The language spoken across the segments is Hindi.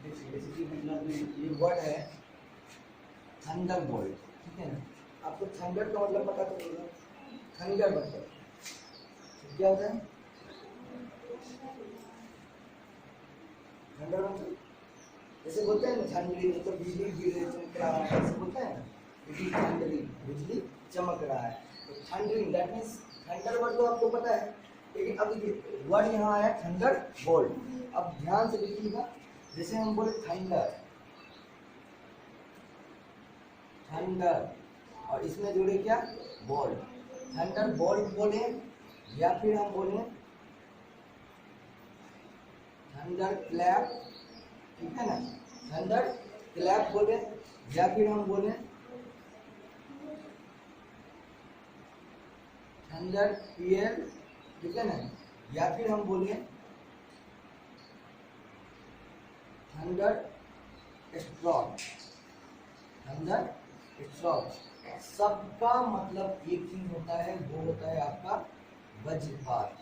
बेसिकली मतलब ये वर्ड है थंडरबोल्ट, ठीक है ना। आपको थंडर का मतलब पता चलेगा, थंडर मतलब क्या होता है? थंडर मतलब जैसे बोलते हैं ना थंडरी, मतलब बिजली गिर रही चमक रहा है, ऐसे बोलते हैं ना, इट इज थंडरिंग, बिजली चमक रहा है। तो thundering that means thunder word तो आपको पता है, लेकिन अब वर्ड यहाँ आया थंडर बोल्ट। अब ध्यान से देखिएगा, जैसे हम बोले थंडर, थंडर और इसमें जुड़े क्या बोल्ट, थंडर बोल्ट बोले या फिर हम बोले थंडर क्लैप, ठीक है ना, थंडर क्लैप बोले या फिर हम बोले थंडर पीएल, ठीक है ना, या फिर हम बोले थंडर स्ट्रोक, थंडर स्ट्रोक। सबका मतलब एक चीज होता है, वो होता है आपका वज्रपात,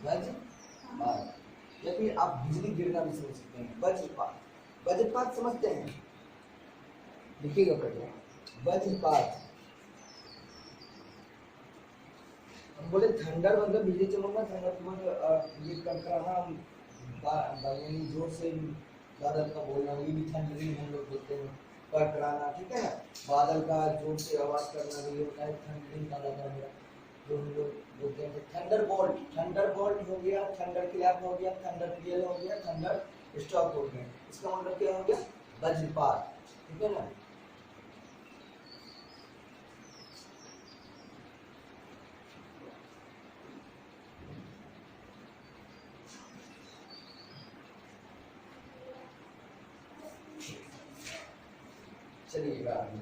वज्रपात या फिर आप बिजली गिरना भी समझ सकते हैं। वज्रपात, वज्रपात समझते हैं, लिखिएगा करिए वज्रपात। हम बोले थंडर मतलब बिजली चमकना, थंडर मतलब ये कड़कड़ाना, यानी जोर से बादल का बोलना, ये भी थंडरिंग हम लोग बोलते हैं, कड़कड़ाना, ठीक है ना, बादल का जोर से आवाज करना भी होता है थंडरिंग का लगा हुआ, जो हम लोग बोलते हैं। थंडर बोल्ट, थंडर बोल्ट हो गया, थंडर क्लैप हो गया, थंडर पीएल हो गया, थंडर स्ट्रोक हो गया। इसका मतलब क्या हो गया? वज्रपात, ठीक है ना। चलिएगा आगे,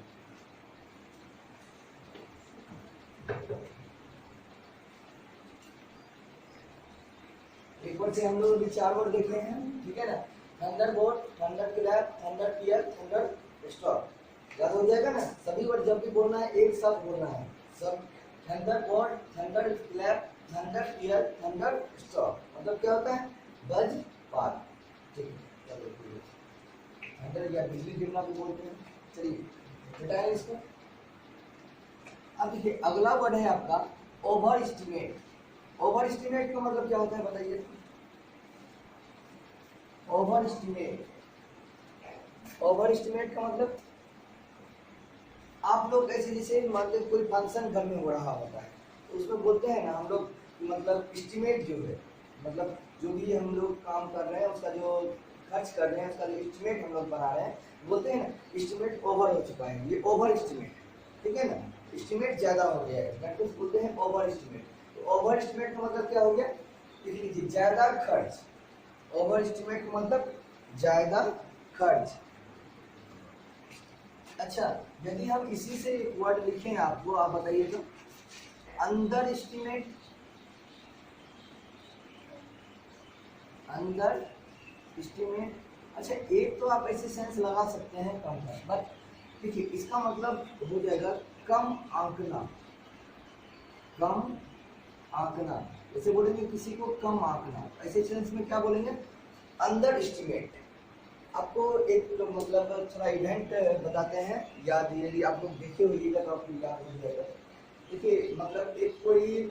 एक बार से हम लोग अभी 4 वर्ड देख रहे हैं, ठीक है ना, thunder bolt, thunder clap, thunder PL, thunder stroke. याद हो जाएगा ना। सभी वर्ड जब भी बोलना है एक साथ बोलना है, सब thunder bolt, thunder clap, thunder PL, thunder stroke मतलब क्या होता है? वज्रपात, ठीक है। चलो थंडर या बिजली गिरना भी बोलते हैं। चलिए हटाएं इसको। अब देखिए अगला वर्ड है आपका ओवर एस्टिमेट। ओवर एस्टिमेट का मतलब क्या होता है बताइए? ओवर एस्टिमेट, ओवर एस्टिमेट का मतलब आप लोग ऐसे जैसे मतलब कोई फंक्शन घर में हो रहा होता है तो उसमें बोलते हैं ना हम लोग, मतलब एस्टिमेट जो है, मतलब जो भी हम लोग काम कर रहे हैं उसका जो खर्च कर रहे हैं उसका जो एस्टिमेट हम लोग बना रहे हैं, बोलते हैं ना एस्टिमेट ओवर हो चुका है, ये ओवर एस्टिमेट, ठीक है ना, एस्टिमेट ज्यादा हो गया है, दैट मींस बोलते हैं ओवर एस्टिमेट। तो ओवर एस्टिमेट का मतलब क्या हो गया? लिख लीजिए ज्यादा खर्च। ओवर एस्टिमेट का मतलब ज्यादा खर्च। अच्छा, यदि हम इसी से एक वर्ड लिखें आपको, आप बताइए तो अंडर एस्टिमेट, अंडर एस्टिमेट। अच्छा एक तो आप ऐसे सेंस लगा सकते हैं कम है, बट देखिए इसका मतलब हो जाएगा कम आंकना, कम आंकना। जैसे बोलेंगे किसी को कम आंकना, ऐसे सेंस में क्या बोलेंगे? Under estimate. आपको एक तो मतलब थोड़ा इवेंट बताते हैं, याद यदि आप लोग देखे होइएगा तो आपको याद हो जाएगा। देखिए मतलब एक कोई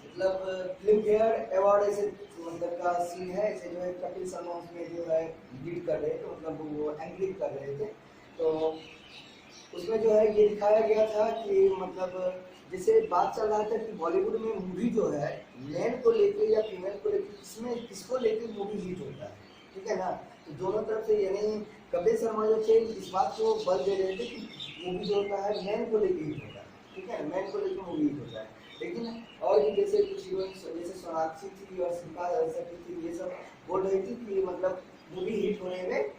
मतलब फिल्म फेयर अवार्ड ऐसे मतलब का सीन है, ऐसे जो है कपिल शर्मा उसमें जो है लीड कर रहे थे, मतलब वो एंकरिंग कर रहे थे। तो उसमें जो है ये दिखाया गया था कि मतलब जैसे बात चल रहा था कि बॉलीवुड में मूवी जो है मेन को लेके या फीमेल को लेके, किसमें किसको लेके मूवी हिट होता है, ठीक है ना। तो दोनों तरफ से यानी कपिल शर्मा जो थे इस बात को बल दे रहे थे कि मूवी जो होता है मैन को लेके हिट होता है, ठीक है, मैन को लेके मूवी हिट होता है। लेकिन और भी जैसे कुछ हीरोइन जैसे सोनाक्षी थी और शिल्पा शेट्टी थी, ये सब बोल रही थी कि मतलब मूवी हिट होने में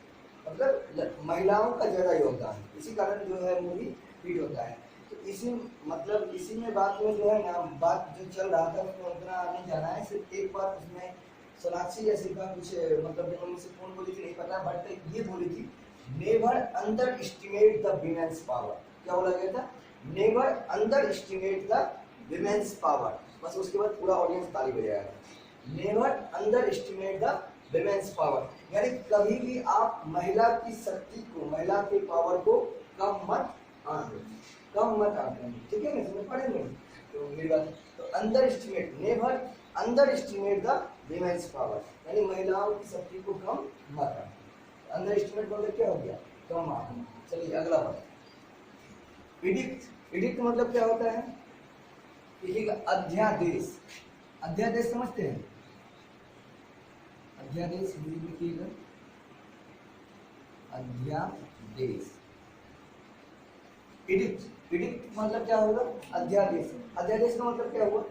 मतलब महिलाओं का ज्यादा योगदान है, इसी कारण जो है मूवी हिट होता है। तो इसी मतलब इसी में बात में जो है ना, बात जो चल रहा था उसमें उतना नहीं जाना है, सिर्फ एक बार उसमें सोनाक्षी या शिल्पा कुछ मतलब दोनों में से कौन बोली थी नहीं पता, बट ये बोली थी never under estimate the women's power. क्या बोला गया था? Never under estimate the women's power. बस उसके बाद पूरा ऑडियंस ताली बजाया था। Never under estimate the women's power, यानी कभी भी आप महिला की शक्ति को, महिला के पावर को कम मत आंके, कम मत आंके, ठीक है ना, समझ पड़ेंगे। तो मेरी बात, तो under estimate, never under estimate the women's power, यानी महिलाओं की शक्ति को कम मत आंके। अंडर एस्टिमेट मतलब क्या हो गया, कम आंकना। चलिए अगला बात, इडिक्ट, इडिक्ट मतलब क्या होता है, लिखिएगा अध्यादेश, अध्यादेश समझते हैं, अध्यादेश हिंदी में लिखिएगा अध्यादेश। इडिक्ट, इडिक्ट मतलब क्या होगा, अध्यादेश। अध्यादेश का मतलब क्या हुआ,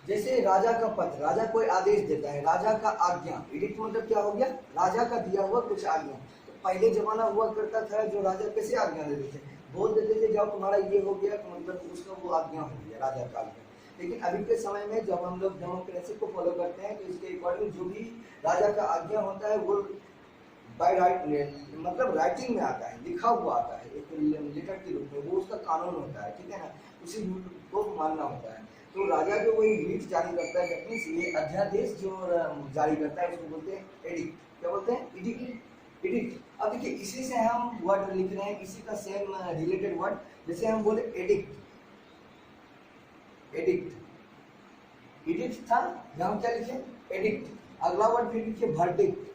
जैसे राजा का पत्र, राजा कोई आदेश देता है, राजा का आज्ञा, एडिक्ट मतलब क्या हो गया, राजा का दिया हुआ कुछ आज्ञा। तो पहले जमाना हुआ करता था, जो राजा कैसे आज्ञा देते थे, बोल देते थे जब तुम्हारा ये हो गया तो मतलब उसका वो आज्ञा हो गया, राजा का आज्ञा। लेकिन अभी के समय में जब हम लोग डेमोक्रेसी को फॉलो करते हैं, तो इसके अकॉर्डिंग जो भी राजा का आज्ञा होता है वो बाय राइट, मतलब राइटिंग में आता है, लिखा हुआ आता है एक लेटर के रूप में, वो उसका कानून होता है, ठीक है ना, उसी को मानना होता है। तो राजा जो वही रीट जारी करता है, दैट मींस ये अध्यादेश जो जारी करता है उसको बोलते हैं एडिक्ट। क्या बोलते हैं, एडिक्ट, एडिक्ट। अब देखिए इसी से हम वर्ड लिख रहे हैं, इसी का सेम रिलेटेड वर्ड, जैसे हम बोले एडिक्ट, एडिक्ट, एडिक्ट था, यहाँ क्या लिखे, एडिक्ट। अगला वर्ड फिर लिखिए verdict,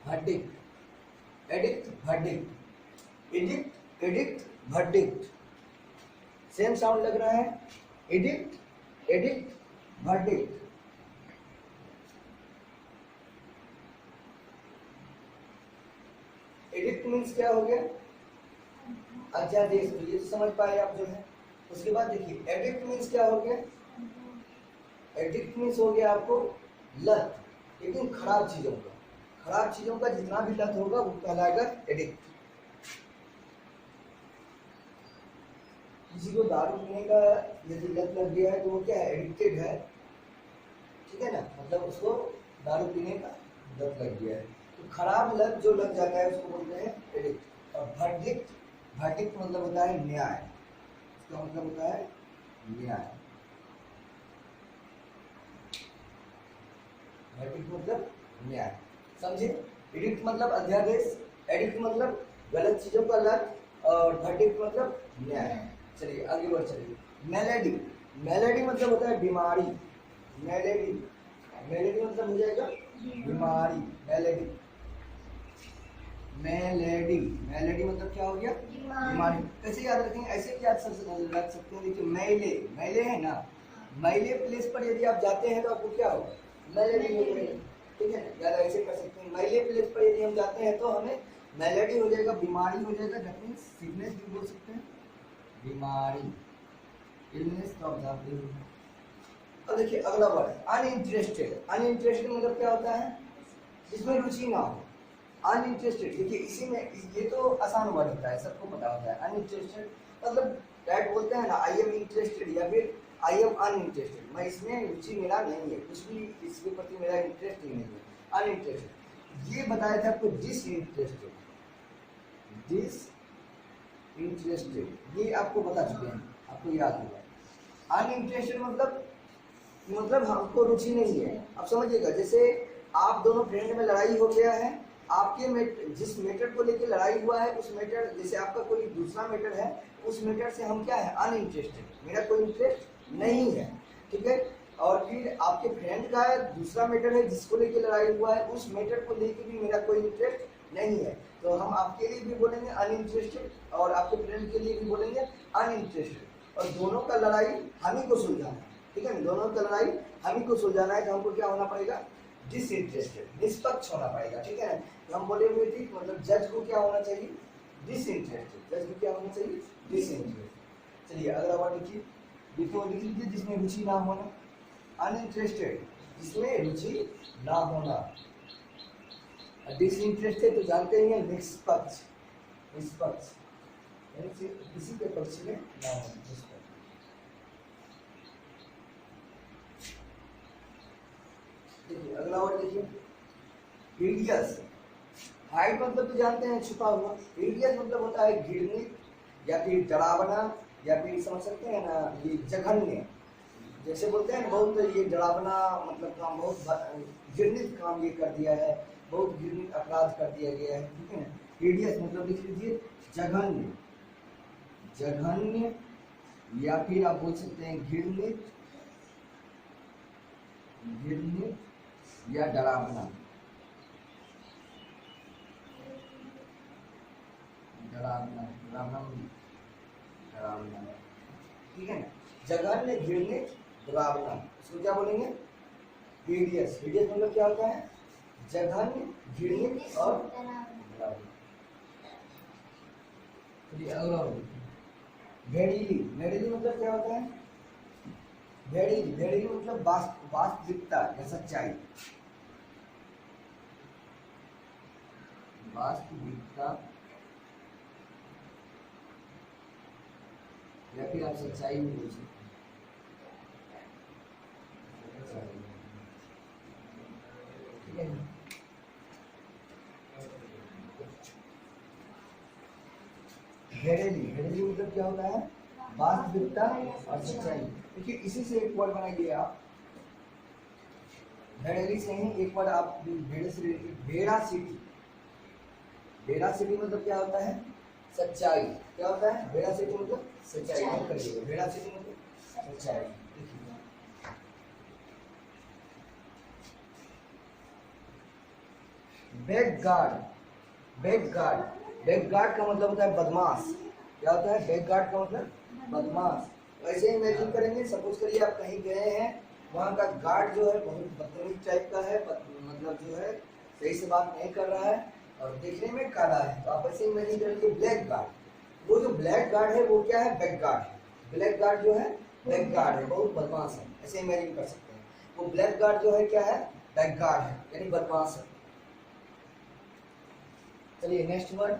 verdict, addict, verdict, addict, addict, verdict, same sound लग रहा है, addict, addict, verdict. Addict means क्या हो गया, अध्यादेश, तो ये तो समझ पाए आप जो है। उसके बाद देखिए एडिक्ट मीन्स क्या हो गया, एडिक्ट मीन्स हो गया आपको लत, लेकिन खराब चीजों का, खराब चीजों का जितना भी लत होगा वो कहलाएगा एडिक्ट। किसी को दारू पीने का यदि लत लग गया है तो वो क्या है, एडिक्टेड है, ठीक है ना, मतलब उसको दारू पीने का लत लग गया है। तो खराब लत जो लग जाता है उसको बोलते हैं एडिक्ट। और वर्डिक्ट, वर्डिक्ट मतलब होता है न्याय, इसका मतलब होता है न्याय, वर्डिक्ट मतलब न्याय, समझे। एडिक्ट मतलब अध्यादेश, एडिक्ट मतलब गलत चीजों का लत, और वर्डिक्ट मतलब न्याय। चलिए आगे बढ़ चलिए, मेलेडी, मेलेडी मतलब होता है बीमारी, मेलेडी, मेलेडी मतलब हो जाएगा बीमारी, मेलेडी, मेलेडी, मेलेडी मतलब क्या हो गया, बीमारी। कैसे याद रखेंगे, ऐसे भी याद रख सकते हैं, देखिए मैले, मैले है ना, मैले प्लेस पर यदि आप जाते हैं तो आपको क्या होगा, मेलेडी हो जाएगा, ठीक है ना, याद ऐसे कर सकते हैं। मैले प्लेस पर यदि हम जाते हैं तो हमें मेलेडी हो जाएगा, बीमारी हो जाएगा, दैट मींस सिकनेस भी बोल सकते हैं, बीमारी, इलनेस का मतलब। अब देखिए अगला वर्ड अनइंटरेस्टेड, अनइंटरेस्टेड मतलब क्या होता है, इसमें रुचि ना हो, अनइंटरेस्टेड। देखिए इसी में ये तो आसान वर्ड होता है, सबको पता होता है। अनइंटरेस्टेड मतलब डैट बोलते हैं ना, आई एम इंटरेस्टेड या फिर आई एम अनइंटरेस्टेड, मैं इसमें रुचि मेरा नहीं है, कुछ भी इसके प्रति मेरा इंटरेस्ट ही नहीं है, अनइंटरेस्टेड। ये बताया था आपको डिसइंटरेस्टेड, डिस इंटरेस्टेड, ये आपको बता चुके हैं, आपको याद होगा। अनइंटरेस्टेड मतलब हमको रुचि नहीं है। अब समझिएगा, जैसे आप दोनों फ्रेंड में लड़ाई हो गया है, आपके जिस मैटर को लेकर लड़ाई हुआ है उस मैटर, जैसे आपका कोई दूसरा मैटर है, उस मैटर से हम क्या है, अनइंटरेस्टेड, मेरा कोई इंटरेस्ट नहीं है, ठीक है। और फिर आपके फ्रेंड का दूसरा मैटर है जिसको लेकर लड़ाई हुआ है, उस मैटर को लेकर भी मेरा कोई इंटरेस्ट नहीं है, तो हम आपके लिए भी बोलेंगे अनइंटरेस्टेड और आपके फ्रेंड के लिए भी बोलेंगे अनइंटरेस्टेड। और दोनों का लड़ाई हम ही को सुलझाना है, ठीक है ना, दोनों का लड़ाई हम ही को सुलझाना है, तो हमको क्या होना पड़ेगा, डिसइंटरेस्टेड, निष्पक्ष होना पड़ेगा, ठीक है ना। तो हम बोले हुए थे मतलब जज को क्या होना चाहिए, डिसइंटरेस्टेड, जज को क्या होना चाहिए, डिसइंटरेस्टेड। चलिए अगला वर्ड लिखिए, लिख लीजिए जिसमें रुचि ना होना, अनइंटरेस्टेड जिसमें रुचि ना होना, डिसइंटरेस्टेड तो जानते ही हैं, निष्पक्ष, निष्पक्ष यानी किसी के पक्ष में ना होना, निष्पक्ष। देखिए अगला वर्ड देखिए, हिडियस, हाइड मतलब तो जानते हैं छुपा हुआ, हिडियस मतलब होता है घृणित या फिर डरावना, या फिर समझ सकते हैं ना ये जघन्य, जैसे बोलते हैं बहुत ये डरावना मतलब काम, बहुत घृणित काम ये कर दिया है, बहुत घृणित अपराध कर दिया गया है, ठीक है ना। हिडियस मतलब लिख लीजिए जघन्य, जघन्य या फिर आप बोल सकते हैं घृणित, घृणित या डरावना, डरावना, डरावना, डरावना, ठीक है ना। जघन्य, घृणित, डरावना, इसको क्या बोलेंगे? हिडियस। हिडियस मतलब क्या होता है? जघन्य, घृणित और डरावना। अगला भेड़ीली, भेड़ीली मतलब क्या होता है? भेड़ीली, भेड़ीली मतलब वास्तविकता या सच्चाई, वास्तविकता या फिर आप सच्चाई भी बोल सकते हैं, ठीक है। भेड़ेली, भेड़ेली मतलब क्या होता है? वास्तविकता और सच्चाई। देखिए इसी से एक वर्ड बनाइए आप, भेड़ेली से ही एक वर्ड आप भेड़े से, भेड़ा सिटी। भेड़ा सिटी मतलब क्या होता है? सच्चाई। क्या होता है? भेड़ा सिटी मतलब सच्चाई। नोट करिएगा, भेड़ा सिटी मतलब सच्चाई। बैकगार्ड, बैकगार्ड, बैकगार्ड का मतलब होता है बदमाश। क्या होता है? बैकगार्ड का मतलब बदमाश। ऐसे ही इमेजिन करेंगे, सपोज करिए आप कहीं गए हैं, वहाँ का गार्ड जो है बहुत बदतमीज टाइप का है, मतलब जो है सही से बात नहीं कर रहा है और देखने में काला है, तो आप ऐसे इमेजिन करेंगे ब्लैक गार्ड। वो जो ब्लैक गार्ड है वो क्या है? बैक गार्ड है। ब्लैक गार्ड जो है बैक गार्ड है, बहुत बदमाश है, ऐसे इमेजिन कर सकते हैं। वो ब्लैक गार्ड जो है क्या है? बैक गार्ड है, यानी बदमाश है। चलिए नेक्स्ट वर्ड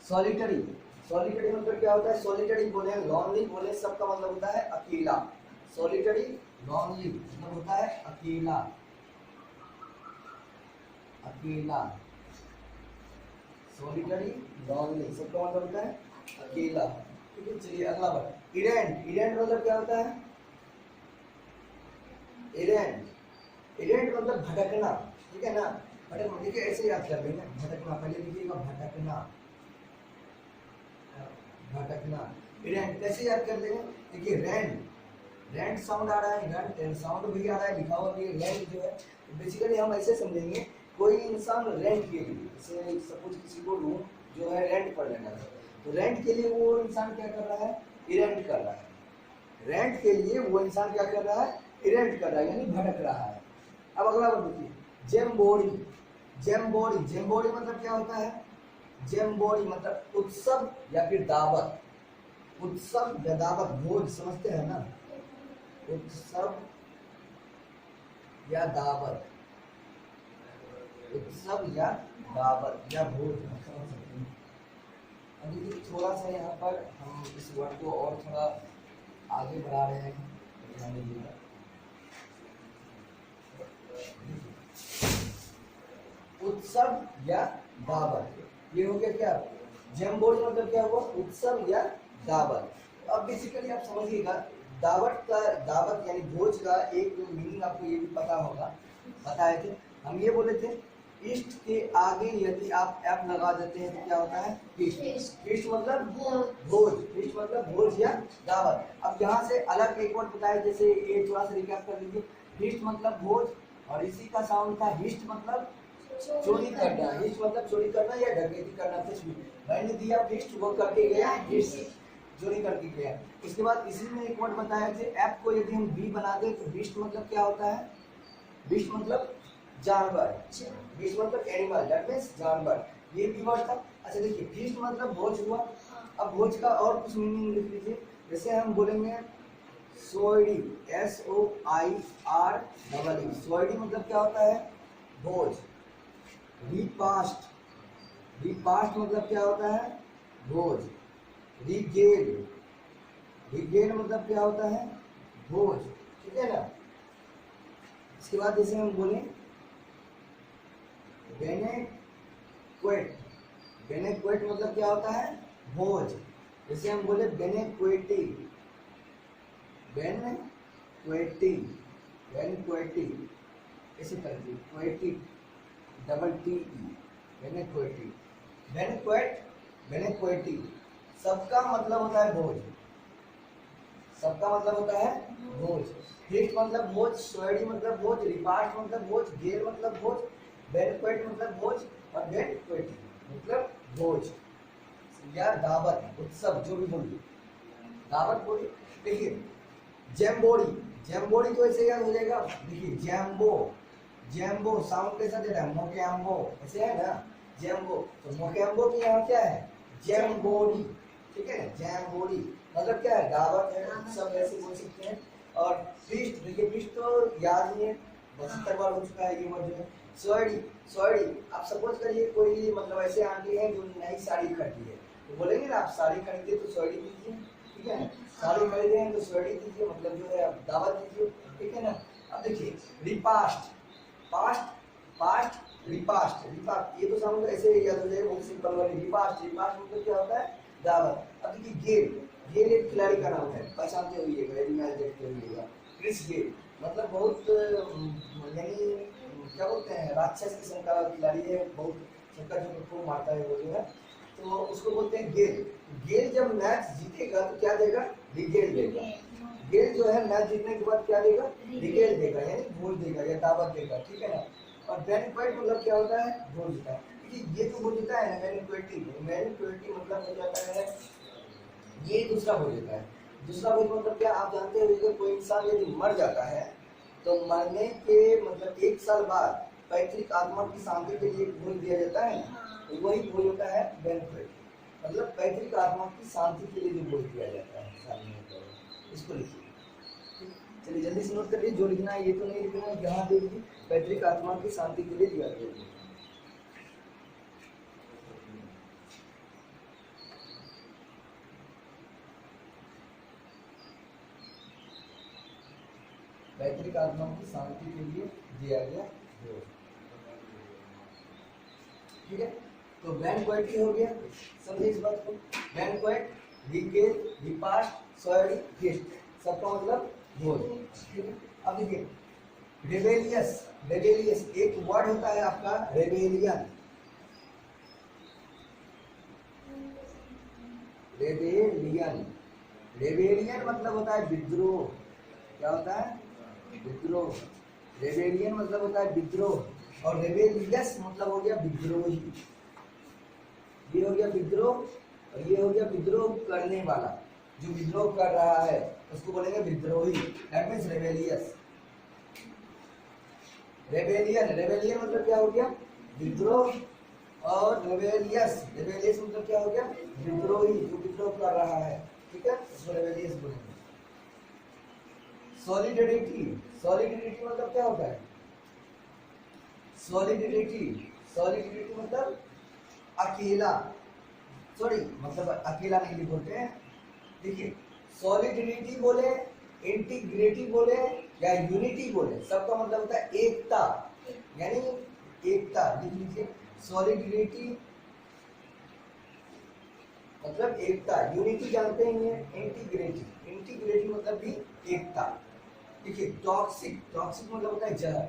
सॉलिटरी। सॉलिटरी मतलब क्या होता है? सॉलिटरी बोले, लॉनली बोले, सबका मतलब होता है अकेला। सॉलिटरी, लॉनली मतलब होता है अकेला, अकेला। सॉलिटरी, लॉनली सबका मतलब होता है अकेला, ठीक है। चलिए अगला वर्ड इरेंट। इरेंट मतलब क्या होता है? इरेंट, इरेंट मतलब भटकना, ठीक है ना। भटकना, देखिए ऐसे याद कर लेंगे, भटकना। पहले लिखिएगा भटकना, भटकना। रेंट कैसे याद कर लेंगे? देखिए रेंट, रेंट साउंड आ रहा है, रेंट साउंड भी आ रहा है, लिखा हुआ भी रेंट जो है। बेसिकली हम ऐसे समझेंगे, कोई इंसान रेंट के लिए, जैसे सपोज किसी को रूम जो है रेंट पर लेना है, तो रेंट के लिए वो इंसान क्या कर रहा है? इरेंट कर रहा है। रेंट के लिए वो इंसान क्या कर रहा है? इरेंट कर रहा है, यानी भटक रहा है। अब अगला वर्ड देखिए जेम्बोरी। जेम्बोरी, जेम्बोरी मतलब क्या होता है? जेम्बोरी मतलब उत्सव या फिर दावत। उत्सव या दावत, भोज समझते हैं ना? उत्सव या दावत, उत्सव या दावत या भोज समझ सकते हैं। अब देखिए थोड़ा सा यहाँ पर हम इस वर्ड को और थोड़ा आगे बढ़ा रहे हैं, ध्यान दीजिएगा। उत्सव या दावत, ये हो गया क्या? जेम्बोरी मतलब क्या हुआ? उत्सव या दावत। अब बेसिकली आप समझिएगा, दावत का, दावत यानी भोज का एक मीनिंग आपको ये भी पता होगा, बताए थे हम। ये बोले थे ईस्ट के आगे यदि आप एप लगा देते हैं तो क्या होता है? फीस्ट। फीस्ट मतलब भोज, फीस्ट मतलब भोज या दावत। अब यहाँ से अलग एक वर्ड बताया, जैसे ये थोड़ा सा रिकैप कर लीजिए। फीस्ट मतलब भोज, और इसी का साउंड था हिस्ट मतलब चोरी करना। हिस्ट मतलब चोरी करना या डकैती करना, कुछ भी। मैंने दिया फिस्ट, वो करके गया हिस्ट, चोरी करके गया। इसके बाद इसी में एक वर्ड बताया थे, ऐप को यदि हम बी बना दे तो बिस्ट मतलब क्या होता है? बिस्ट मतलब जानवर, बिस्ट मतलब एनिमल, दैट मींस जानवर। ये भी वर्ड था। अच्छा देखिए फिस्ट मतलब भोज हुआ। अब भोज का और कुछ मीनिंग लिख लीजिए, जैसे हम बोलेंगे सोइडी, SOIREE। सोइडी मतलब क्या होता है? भोज। रिपास्ट, रिपास्ट मतलब क्या होता है? भोज। रिगेल, रिगेल मतलब क्या होता है? भोज, ठीक है ना। इसके बाद जैसे हम बोले बेनेक्वेट, बेनेक्वेट मतलब क्या होता है? भोज। जैसे हम बोले बेनेक्वेटी, वैनक्वेटी, वैनक्वेटी ऐसे करके क्वेटी डबल टी ई, वैनक्वेटी, वैनक्वेट, वैनक्वेटी सबका मतलब होता है भोज, सबका मतलब होता है भोज। फीस्ट मतलब भोज, सोएडी मतलब भोज, रिपास्ट मतलब भोज, गेर मतलब भोज, बैंक्वेट मतलब भोज और बैंक्वेटी मतलब भोज या दावत, उत्सव, जो भी बोलिए, दावत बोलिए। देखिए जैम्बोरी, जैम्बोरी तो ऐसे याद हो जाएगा। देखिए जैम्बो, जैम्बो साउंड कैसा दे रहा है, मोकेम्बो ऐसे है ना, जैम्बो। तो मोकेम्बो की यहाँ क्या है, जैम्बोरी, ठीक है ना, जैम्बोरी मतलब क्या है, दावत है, उत्सव ऐसे बोल सकते हैं। और फीस्ट, देखिए फीस्ट तो याद नहीं है, 72 बार हो चुका है ये वर्ड जो है। सोएडी, सोएडी आप सपोज करिए कोई मतलब ऐसे आंटी है जो नई साड़ी खरीदी है, तो बोलेंगे ना आप साड़ी खरीदे तो सोएडी दीजिए, ठीक है ना, साड़ी खरीदे हैं तो सोएडी दीजिए, मतलब जो है आप दावत दीजिए, ठीक है ना। अब देखिए रिपास्ट, पास्ट, पास्ट, रिपास्ट, रिपास्ट ये तो साउंड ऐसे याद हो जाएगा, बहुत सिंपल वाली। रिपास्ट, रिपास्ट मतलब क्या होता है, दावत। अब देखिए गेल, गेल एक खिलाड़ी का नाम है, पहचानते होइएगा, यदि मैच देखते होइएगा। क्रिस गेल मतलब बहुत यानी क्या बोलते हैं, राक्षस किस्म का खिलाड़ी है, बहुत छक्का चौका खूब मारता है वो जो है, तो उसको बोलते हैं गेल। गेल जब मैच जीतेगा तो क्या देगा, रिगेल देगा। गेल जो है मैच जीतने के बाद क्या देगा, रिगेल देगा, यानी भोज देगा या दावत देगा, ठीक है ना। और बैंक्वेट मतलब क्या होता है, भोज देता है। ये तो भोज देता है ना, बैंक्वेटी, बैंक्वेटी मतलब हो जाता है, ये दूसरा भोज देता है। दूसरा भोज मतलब क्या, आप जानते हो कि कोई इंसान यदि मर जाता है तो मरने के मतलब 1 साल बाद पैतृक आत्मा की शांति के लिए भोज दिया जाता है, तो वही भोज होता है बैंक्वेट, मतलब पैतृक आत्मा की शांति के लिए जो भोज दिया जाता है साल में, इसको लिखिए। चलिए जल्दी से नोट करिए, जो लिखना है ये तो नहीं लिखना है, यहाँ दे दीजिए पैतृक आत्मा की शांति के लिए दिया गया। पैतृक आत्मा की शांति के लिए दिया गया भोज, ठीक है। तो बैंक्वेट हो गया, समझिए इस बात को। बैंक्वेट, रिगेल, रिपास्ट, सोएडी, फीस्ट सबका मतलब भोज, ठीक है। अब देखिए रेबेलियस, रेबेलियस एक वर्ड होता है आपका रेबेलियन, रेबेलियन, रेबेलियन मतलब होता है विद्रोह, क्या होता है, विद्रोह। रेबेलियन मतलब होता है विद्रोह, और रेबेलियस मतलब हो गया विद्रोही, ये हो गया विद्रोह और ये हो गया विद्रोह करने वाला, जो विद्रोह कर रहा है उसको बोलेंगे विद्रोही, that means rebellious. Rebellion, rebellion मतलब क्या हो गया, विद्रोह, और रेबेलियस, रेबेलियस मतलब क्या हो गया, विद्रोही, जो विद्रोह कर रहा है, ठीक है, उसको रेबेलियस बोलेंगे। सॉलिडरिटी, सॉलिडरिटी मतलब क्या होता है, सॉलिडरिटी, सॉलिडरिटी मतलब अकेला, सॉरी मतलब अकेला नहीं बोलते हैं। देखिए सॉलिडरिटी बोले, इंटीग्रिटी बोले या यूनिटी बोले, सबका मतलब होता है एकता, यानी एकता। लिख लीजिए सॉलिडरिटी मतलब एकता, यूनिटी जानते हैं, इंटीग्रिटी, इंटीग्रिटी मतलब भी एकता। देखिए टॉक्सिक, टॉक्सिक मतलब होता है जहर,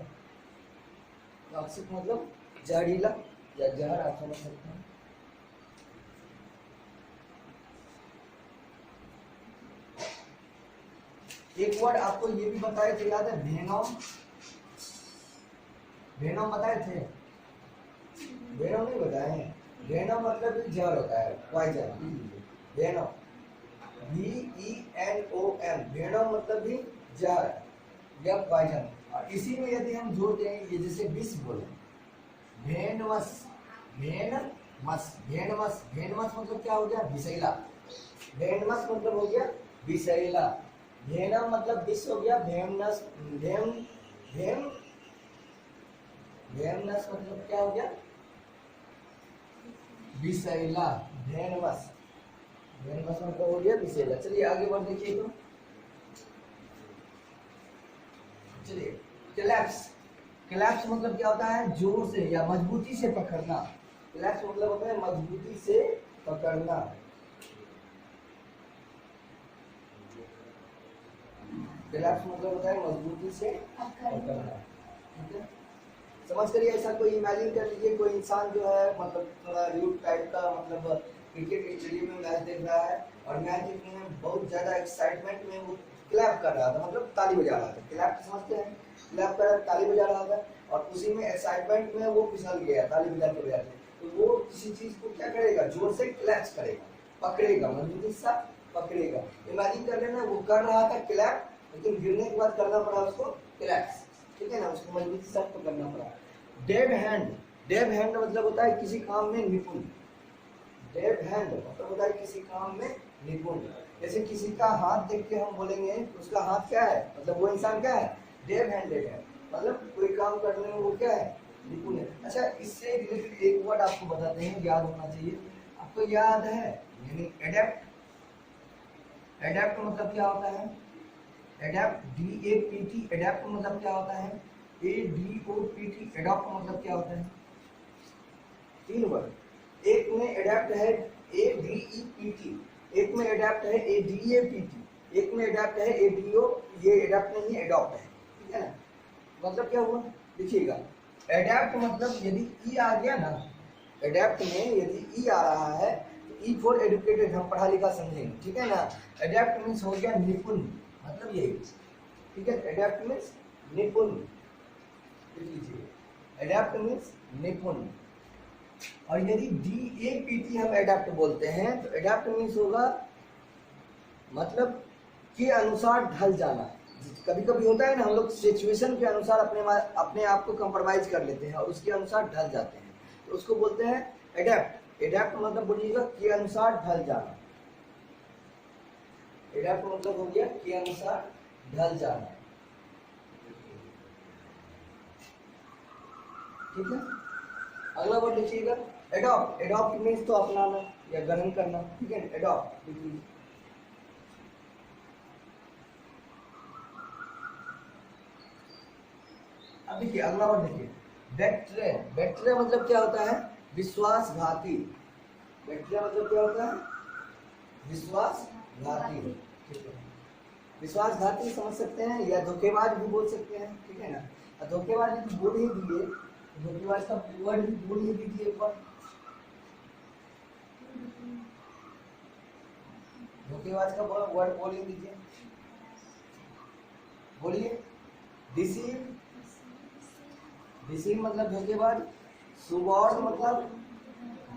टॉक्सिक मतलब जहरीला या जहर, आप समझ सकते हैं। एक वर्ड आपको ये भी बताए थे, याद है, वेनम, वेनम बताए थे, वेनम नहीं बताए हैं, वेनम मतलब जहर होता है, पॉइजन, वेनम, VENOM, वेनम मतलब भी जहर या पॉइजन। और इसी में यदि हम जोड़ दें, ये जैसे विष बोले, वेनमस, वेनमस, वेनमस, वेनमस मतलब क्या हो गया, विषैला, वेनमस मतलब हो गया विषैला, वेनम मतलब विष हो गया, वेमनस, वेम, वेम, वेमनस मतलब क्या हो गया, विषैला, वेनमस, वेनमस मतलब हो गया विषैला। चलिए आगे बढ़ देखिए तो, चलिए कोलैप्स, कोलैप्स मतलब क्या होता है, जोर से या मजबूती से पकड़ना, कोलैप्स मतलब होता है मजबूती से पकड़ना। कोलैप्स मतलब होता है मजबूती से पकड़ना, ठीक है। समझ करिए, ऐसा कोई इमेजिन कर लीजिए, कोई इंसान जो है मतलब थोड़ा रूड टाइप का, मतलब क्रिकेट स्टेडियम में मैच देख रहा है और मैच देखने में बहुत ज़्यादा एक्साइटमेंट में वो क्लैप कर रहा था, मतलब ताली बजा रहा था। क्लैप समझते हैं, क्लैप कर ताली बजा रहा था और उसी में एक्साइटमेंट में वो फिसल गया ताली बजाते बजाते। तो वो किसी चीज़ को क्या करेगा, जोर से क्लैच करेगा, पकड़ेगा, मजबूती से पकड़ेगा। इमेजिन कर लेना, वो कर रहा था क्लैप, लेकिन गिरने के बाद करना पड़ा उसको क्लैप्स, ठीक है ना, उसको मजबूती से पकड़ना पड़ा। डेव हैंड, डेव हैंड मतलब होता है किसी काम में निपुण। डेव हैंड मतलब होता है किसी काम में निपुण। जैसे किसी का हाथ देख के हम बोलेंगे उसका हाथ क्या है, मतलब वो इंसान क्या है, डेव हैंडेड है, मतलब कोई काम करने में वो क्या है, निपुण है। अच्छा, इससे रिलेटेड एक वर्ड आपको बताते हैं, याद होना चाहिए आपको, याद है, यानी एडेप्ट। एडेप्ट मतलब क्या होता है, एडेप्ट, DAPT, एडेप्ट मतलब क्या होता है, ADOPT, एडॉप्ट मतलब क्या होता है। तीन वर्ड, एक में एडेप्ट है ADEPT, एक में एडेप्ट है ADAPT, एक में एडेप्ट है ADO, ये एडेप्ट नहीं है, एडॉप्ट है, ठीक है ना। मतलब क्या हुआ, देखिएगा, एडेप्ट मतलब यदि ई आ गया ना, एडेप्ट में यदि ई आ रहा है तो ई फॉर एडुकेटेड, हम पढ़ा लिखा समझेंगे, ठीक है ना। एडेप्ट मीन्स हो गया निपुण, मतलब यही, ठीक है। एडेप्ट मीन्स निपुण, लिख लीजिए, एडेप्ट मीन्स निपुण। और यदि DAPT हम एडेप्ट बोलते हैं तो एडेप्ट मीन्स होगा मतलब के अनुसार ढल जाना। कभी कभी होता है ना, हम लोग सिचुएशन के अनुसार अपने आप को कंप्रोमाइज कर लेते हैं और उसके अनुसार ढल जाते हैं, तो उसको बोलते हैं एडेप्ट। एडेप्ट मतलब बोलिएगा के अनुसार ढल जाना, एडेप्ट मतलब हो गया के अनुसार ढल जाना, ठीक है। अगला वर्ड लिखिएगा एडॉप्ट। एडॉप्ट मीन्स तो अपनाना या ग्रहण करना, ठीक है, एडॉप्ट लिख लीजिए। अब देखिए अगला वर्ड देखिए, बेट्रे। बेट्रे मतलब क्या होता है, विश्वासघाती। बेट्रे मतलब क्या होता है, विश्वासघाती, ठीक है। विश्वासघाती समझ सकते हैं या धोखेबाज भी बोल सकते हैं, ठीक है ना। धोखेबाज भी बोल ही दिए, धोखेबाज का वर्ड भी बोल ही दीजिए एक बार। धोखेबाज का वर्ड बोल ही दीजिए, बोलिए। डिसीव, डिसीव मतलब धोखेबाज। सुबॉर्ड मतलब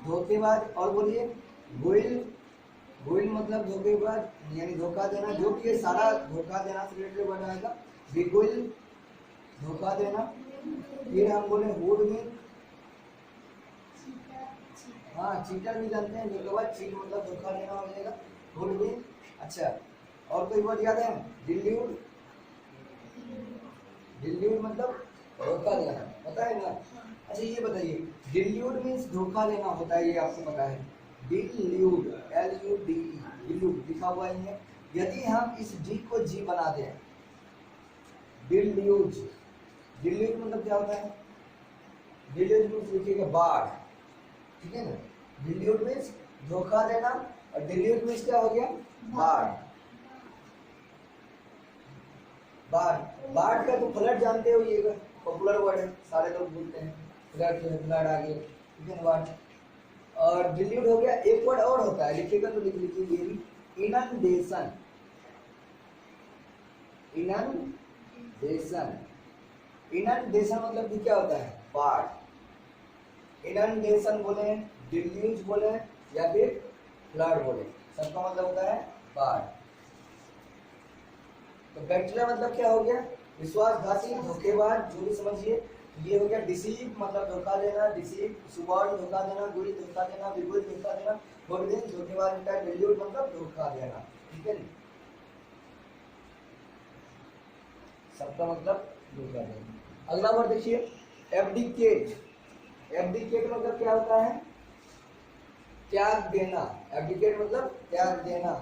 धोखेबाज, और बोलिए गोइल। गोइल मतलब धोखेबाज यानी धोखा देना, जो कि ये सारा धोखा देना से रिलेटेड वर्ड आएगा। बिगुइल धोखा देना। फिर हम बोले हुडविंक, हाँ चीटर भी जानते हैं, धोखेबाज, चीट मतलब धोखा देना हो जाएगा, हुडविंक। अच्छा, और कोई वर्ड याद है, डिल्यूड। डिल्यूड मतलब धोखा देना, पता है ना। अच्छा ये बताइए, डिल्यूड मीन्स धोखा देना होता है, ये आपको पता है। डिल्यूड, LUDE, डिल्यूड लिखा हुआ ही है। यदि हम इस डी को जी बना दें, डिल्यूज, डिल्यूज मतलब क्या होता है, डिल्यूज मीन्स लिखिएगा बाढ़, ठीक है ना। डिल्यूज मीन्स धोखा देना और डिल्यूज मीन्स क्या हो गया, बाढ़। बाढ़, बाढ़ का तो फ्लड जानते हो, ये पॉपुलर वर्ड है, सारे लोग बोलते हैं, फ्लड जो है, फ्लड आ गया, ठीक है ना, बाढ़। और डिल्यूट हो गया, एक वर्ड और होता है, लिखिएगा तो लिख लीजिए ये भी, इनंडेशन। इनंडेशन, इनंडेशन मतलब भी क्या होता है, बाढ़। इनंडेशन बोले, डिल्यूज बोले या फिर फ्लड बोले, सबका मतलब होता है बाढ़। तो बैक्टीरिया मतलब क्या हो गया, विश्वासघाती, धोखेबाज, जो भी समझिए। ये हो गया डिसीव मतलब धोखा देना, डिसीव, सुबॉर्ड धोखा देना, गुड धोखा देना, बिगुल धोखा देना, होल्डिंग धोखेबाज होता है, डिल्यूट मतलब धोखा देना, ठीक है। सबका मतलब धोखा देना। अगला वर्ड देखिए, एब्डिकेट। एब्डिकेट मतलब क्या होता है, त्याग देना। एब्डिकेट मतलब त्याग देना।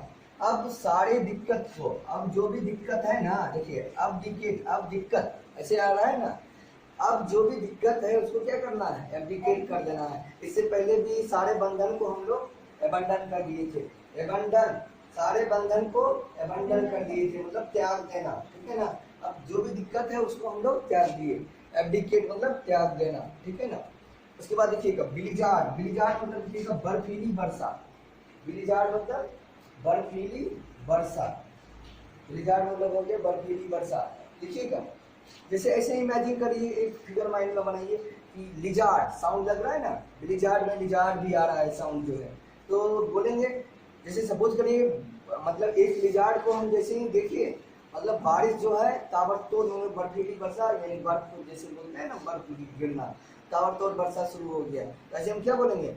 अब सारे दिक्कत को, अब जो भी दिक्कत है ना, देखिए अब डिकेट, अब दिक्कत ऐसे आ रहा है ना, अब जो भी दिक्कत है उसको क्या करना है, एब्डिकेट कर देना है। इससे पहले भी सारे बंधन को हम लोग एबंडन कर दिए थे, एबंडन, सारे बंधन को अबंडन कर दिए थे, मतलब त्याग देना, ठीक है ना। अब जो भी दिक्कत है उसको हम लोग त्याग दिए, एब्डिकेट मतलब त्याग देना, ठीक है ना। उसके बाद देखिएगा बिलिजार्ड, बिलिजार्ड मतलब देखिएगा बर्फीली वर्षा, बिलिजार्ड मतलब बर्फीली वर्षा, बिलिजार्ड मतलब हो गया बर्फीली वर्षा। देखिएगा जैसे ऐसे इमेजिन करिए, एक फिगर माइंड में बनाइए कि लिजार्ड साउंड लग रहा है ना, लिजार्ड में लिजार्ड भी आ रहा है साउंड जो है, तो बोलेंगे जैसे सपोज करिए मतलब एक लिजार्ड को हम जैसे ही देखिए, मतलब बारिश जो है ताबड़तोड़ बर्फीली वर्षा, यानी बर्फ जैसे बोलते हैं ना बर्फ गिरना, ताबड़तोड़ वर्षा शुरू हो गया, तो ऐसे हम क्या बोलेंगे,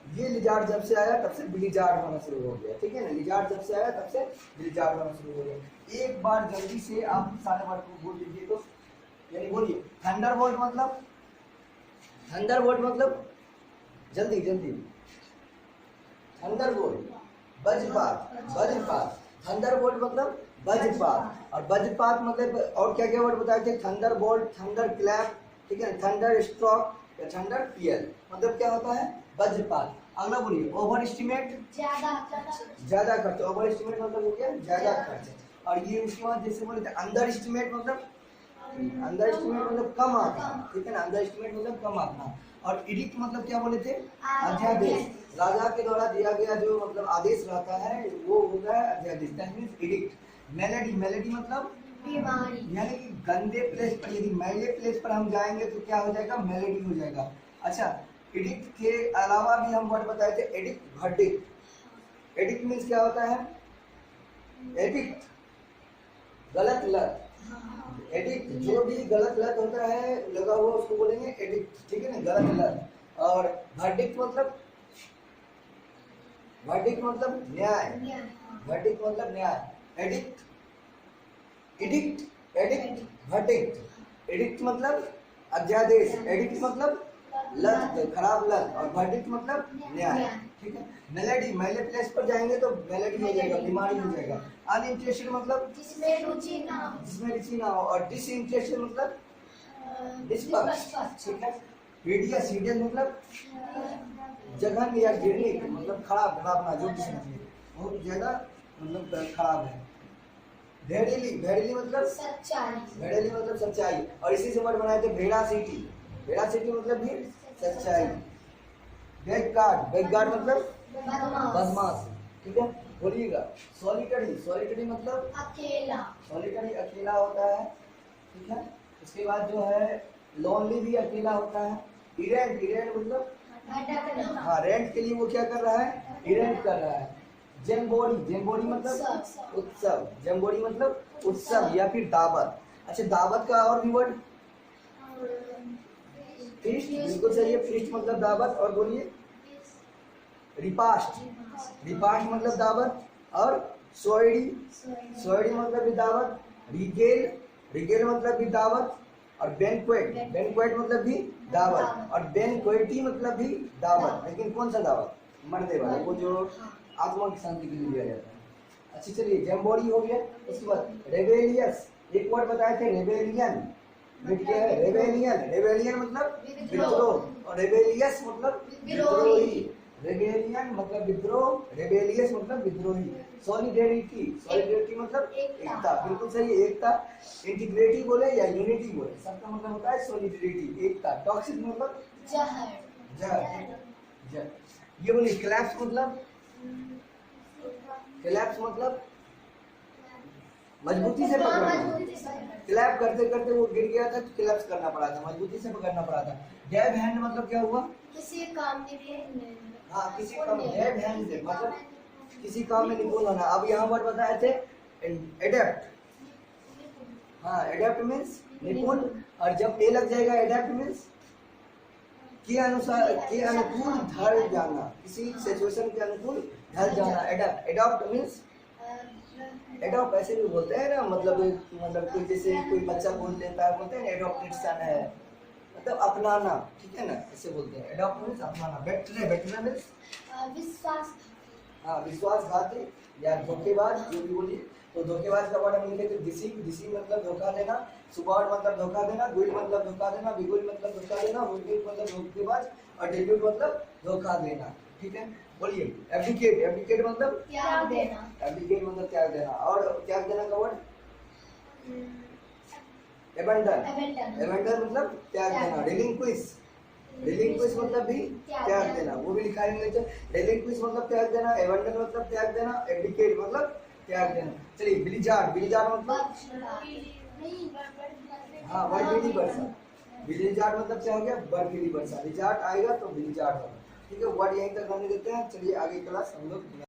ये लिजार्ड जब से आया तब से बिलिजार्ड होना शुरू हो गया, ठीक है ना। लिजार्ड जब से आया तब से बिलिजार्ड होना शुरू हो गया। एक बार जल्दी से आप सारे वर्ड को बोल दीजिए, तो यानी बोलिए थंडरबोल्ट मतलब, थंडरबोल्ट मतलब जल्दी जल्दी, थंडरबोल्ट वज्रपात, वज्रपात, थंडरबोल्ट मतलब वज्रपात, और वज्रपात मतलब और क्या क्या वर्ड बताए थे, थंडरबोल्ट, थंडर क्लैप, ठीक है, थंडर स्ट्रोक या थंडर पीएल, मतलब क्या होता है वज्रपात। अगला बोलिए ओवर एस्टिमेट, ज्यादा खर्च, ओवर एस्टिमेट मतलब हो गया ज्यादा खर्च, और ये उसके बाद जैसे बोले थे अंडर एस्टिमेट मतलब, अंडर एस्टिमेट मतलब कम आंकना, ठीक है ना, अंडर एस्टिमेट मतलब कम आंकना, और एडिक्ट मतलब क्या बोले थे, अध्यादेश, राजा के द्वारा दिया गया जो मतलब आदेश रहता है वो होता है अध्यादेश, that means addict. Melody, melody मतलब बीमारी, यानी कि गंदे प्लेस पर, यदि मैले प्लेस पर हम जाएंगे तो क्या हो जाएगा, मेलेडी हो जाएगा। अच्छा, एडिक्ट के अलावा भी हम वर्ड बताए थे, एडिक्ट, वर्डिक्ट। एडिक्ट मींस क्या होता है, एडिक्ट गलत लत, एडिक्ट जो भी गलत लत होता है लगा हुआ उसको बोलेंगे एडिक्ट, ठीक है ना, गलत लत। और वर्डिक्ट मतलब, वर्डिक्ट मतलब न्याय, वर्डिक्ट मतलब न्याय। Addict, addict, addict, verdict, addict मतलब अध्यादेश, एडिक्ट मतलब लत, खराब लत, और वर्डिक्ट मतलब न्याय, ठीक है। मेलेडी, मैले प्लेस पर जाएंगे तो मेलेडी हो जाएगा, बीमारी हो जाएगा। अनइंटरेस्टेड मतलब जिसमें रुचि ना हो, जिसमें रुचि ना हो, और डिसइंटरेस्टेड मतलब निष्पक्ष, ठीक है। हिडियस, हिडियस मतलब जघन्य या घृणित, मतलब खराब, खराब जो भी समझिए बहुत ज्यादा मतलब खराब है। भेड़िली, भेड़िली मतलब सच्चाई, भेड़िली मतलब सच्चाई, और इसी से वर्ड बनाए थे वेरासिटी, वेरासिटी मतलब भी सच्चाई। बैकगार्ड, बैकगार्ड मतलब बदमाश, ठीक है। बोलिएगा सॉलिटरी, सॉलिटरी मतलब अकेला, सॉलिटरी अकेला होता है, ठीक है। उसके बाद जो है लोनली भी अकेला होता है। इरेंट, इरेंट मतलब हाँ, रेंट के लिए वो क्या कर रहा है, इरेंट कर रहा है। जैम्बोरी, जैम्बोरी मतलब उत्सव, जैम्बोरी मतलब उत्सव या फिर दावत। अच्छा, दावत का और भी वर्ड फीस्ट, बिल्कुल सही है, फीस्ट मतलब दावत। और बोलिए रिपास्ट, रिपास्ट मतलब दावत, और सोयड़ी, सोयड़ी मतलब भी दावत। रिगेल, रिगेल मतलब भी दावत, और बैंक्वेट, बैंक्वेट मतलब भी दावत, और बैंक्वेटी मतलब भी दावत, लेकिन कौन सा दावत, मर्दे वाला, वो जो आत्मा की शांति के लिए दिया जाता है। अच्छा चलिए, जैम्बोरी हो गया। उसके बाद रेबेलियस, एक वर्ड बताए थे रेबेलियन, रेबेलियन, रेबेलियन मतलब विद्रोह, और रेबेलियस मतलब विद्रोही। रेबेलियन मतलब विद्रोह, रेबेलियस मतलब विद्रोही। सॉलिडेरिटी, सॉलिडेरिटी मतलब एकता, बिल्कुल सही, एकता। इंटीग्रिटी बोले या यूनिटी बोले, सबका मतलब होता है सॉलिडेरिटी, एकता। टॉक्सिक मतलब जहर, जहर, जहर। ये बोलिए क्लैप्स मतलब, क्लैप्स मतलब मजबूती से पकड़ना, क्लैप करते करते वो गिर गया था तो क्लैप्स करना पड़ा था, मजबूती से पकड़ना पड़ा था। डेब हैंड मतलब क्या हुआ, किसी काम में, हाँ किसी काम, डेब हैंड से मतलब किसी काम में निपुण होना। अब यहाँ वर्ड बताए थे एडेप्ट, हाँ एडेप्ट मीन्स निपुण, और जब ए लग जाएगा एडेप्ट मीन्स के अनुसार, के अनुकूल ढल जाना, किसी सिचुएशन के अनुकूल ढल जाना। एडॉप्ट, एडॉप्ट मीन्स एडॉप्ट ऐसे भी बोलते हैं ना, मतलब कोई जैसे कोई बच्चा बोल लेता है, बोलते हैं एडॉप्टेड सन है, मतलब अपनाना, ठीक है ना, ऐसे बोलते हैं। एडॉप्ट मीन्स अपनाना। बेटरे, बेटरे मीन्स विश्वास, हाँ विश्वासघाती या धोखेबाज, जो भी बोलिए। तो धोखेबाज का वर्ड हम लिखे थे डिसीव, डिसीव मतलब धोखा देना, सुबॉर्ड मतलब धोखा देना, गुड मतलब धोखा देना, बिगुल मतलब धोखा देना, वुडगिल मतलब धोखेबाज, और डिल्यूट मतलब धोखा देना, ठीक है, बोलिए एब्डिकेट, एब्डिकेट मतलब त्याग देना। एब्डिकेट मतलब त्याग देना। और त्याग देना का वर्ड एबंडन, एबंडन मतलब त्याग देना। रिलिंक्विश, रिलिंक्विश मतलब भी त्याग देना, वो भी लिखा है नीचे। रिलिंक्विश मतलब त्याग देना, एबंडन मतलब त्याग देना, एब्डिकेट मतलब त्याग देना। चलिए ब्लिजार्ड, ब्लिजार्ड मतलब हाँ बर्फीली वर्षा, ब्लिजार्ड मतलब क्या हो गया, बर्फीली वर्षा। ब्लिजार्ड आएगा तो ब्लिजार्ड होगा। ठीक है, वर्ड यहीं तक हमने देते हैं। चलिए आगे क्लास हम लोग